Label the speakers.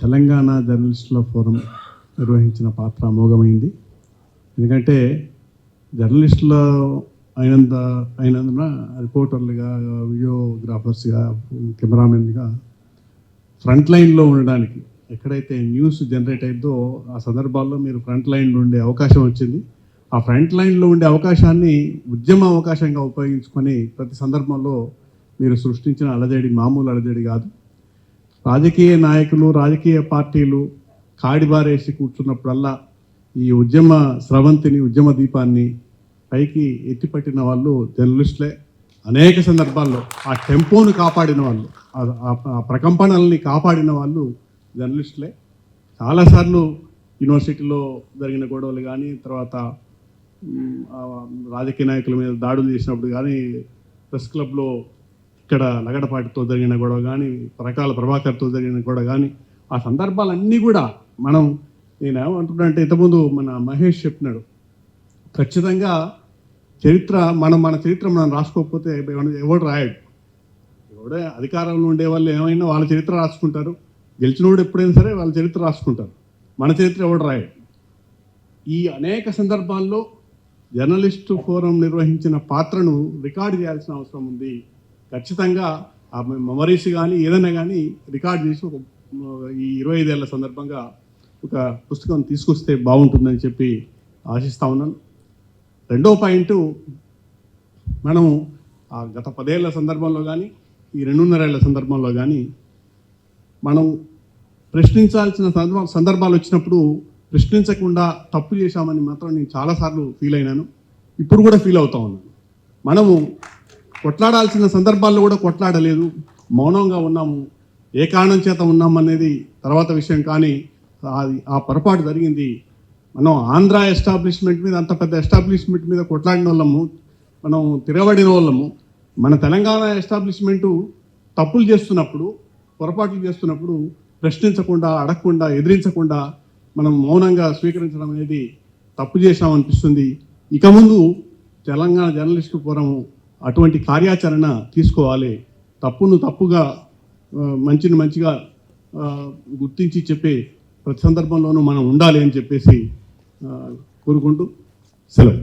Speaker 1: తెలంగాణ జర్నలిస్టుల ఫోరం నిర్వహించిన పాత్ర అమోఘమైంది. ఎందుకంటే జర్నలిస్టులు అయినందున రిపోర్టర్లుగా, వీడియోగ్రాఫర్స్గా, కెమెరామెన్గా ఫ్రంట్ లైన్లో ఉండడానికి ఎక్కడైతే న్యూస్ జనరేట్ అయిందో ఆ సందర్భాల్లో మీరు ఫ్రంట్ లైన్లో ఉండే అవకాశం వచ్చింది. ఆ ఫ్రంట్ లైన్లో ఉండే అవకాశాన్ని ఉద్యమ అవకాశంగా ఉపయోగించుకొని ప్రతి సందర్భంలో మీరు సృష్టించిన అలజడి మామూలు అలజడి కాదు. రాజకీయ నాయకులు, రాజకీయ పార్టీలు కాడిబారేసి కూర్చున్నప్పుడల్లా ఈ ఉద్యమ స్రవంతిని, ఉద్యమ దీపాన్ని పైకి ఎత్తిపట్టిన వాళ్ళు జర్నలిస్టులే. అనేక సందర్భాల్లో ఆ టెంపోను కాపాడిన వాళ్ళు, ఆ ప్రకంపనల్ని కాపాడిన వాళ్ళు జర్నలిస్టులే. చాలాసార్లు యూనివర్సిటీలో జరిగిన గొడవలు కానీ, తర్వాత రాజకీయ నాయకుల మీద దాడులు చేసినప్పుడు కానీ, ప్రెస్ క్లబ్లో ఇక్కడ లగడపాటితో జరిగిన గొడవ కానీ, పరకాల ప్రభాకర్తో జరిగిన గొడవ కానీ, ఆ సందర్భాలన్నీ కూడా నేను ఏమంటున్నా అంటే, ఇంతకుముందు మన మహేష్ చెప్పినాడు, ఖచ్చితంగా చరిత్ర మన చరిత్ర మనం రాసుకోకపోతే ఎవడు రాయడు. ఎవడే అధికారంలో ఉండే వాళ్ళు ఏమైనా వాళ్ళ చరిత్ర రాసుకుంటారు, గెలిచినోడు ఎప్పుడైనా సరే వాళ్ళ చరిత్ర రాసుకుంటారు, మన చరిత్ర ఎవడు రాయడు. ఈ అనేక సందర్భాల్లో జర్నలిస్టు ఫోరం నిర్వహించిన పాత్రను రికార్డు చేయాల్సిన అవసరం ఉంది. ఖచ్చితంగా ఆ మెమరీస్ కానీ ఏదైనా కానీ రికార్డు చేసి ఈ 25 ఏళ్ల సందర్భంగా ఒక పుస్తకం తీసుకొస్తే బాగుంటుందని చెప్పి ఆశిస్తా ఉన్నాను. రెండో పాయింట్, మనం ఆ గత 10 ఏళ్ల సందర్భంలో కానీ, ఈ 2.5 ఏళ్ల సందర్భంలో కానీ మనం ప్రశ్నించాల్సిన సందర్భాలు వచ్చినప్పుడు ప్రశ్నించకుండా తప్పు చేశామని మాత్రం నేను చాలాసార్లు ఫీల్ అయినాను. ఇప్పుడు కూడా ఫీల్ అవుతా ఉన్నాను. మనము కొట్లాడాల్సిన సందర్భాల్లో కూడా కొట్లాడలేదు, మౌనంగా ఉన్నాము. ఏ కారణం చేత ఉన్నామనేది తర్వాత విషయం, కానీ ఆ పొరపాటు జరిగింది. మనం ఆంధ్ర ఎస్టాబ్లిష్మెంట్ మీద, అంత పెద్ద ఎస్టాబ్లిష్మెంట్ మీద కొట్లాడిన వాళ్ళము, మనం తిరగబడిన వాళ్ళము. మన తెలంగాణ ఎస్టాబ్లిష్మెంటు తప్పులు చేస్తున్నప్పుడు, పొరపాట్లు చేస్తున్నప్పుడు ప్రశ్నించకుండా, అడగకుండా, ఎదిరించకుండా మనం మౌనంగా స్వీకరించడం అనేది తప్పు చేశామనిపిస్తుంది. ఇక ముందు తెలంగాణ జర్నలిస్టు ఫోరం అటువంటి కార్యాచరణ తీసుకోవాలి. తప్పును తప్పుగా, మంచిని మంచిగా గుర్తించి చెప్పే ప్రతి సందర్భంలోనూ మనం ఉండాలి అని చెప్పేసి కోరుకుంటూ సెలవు.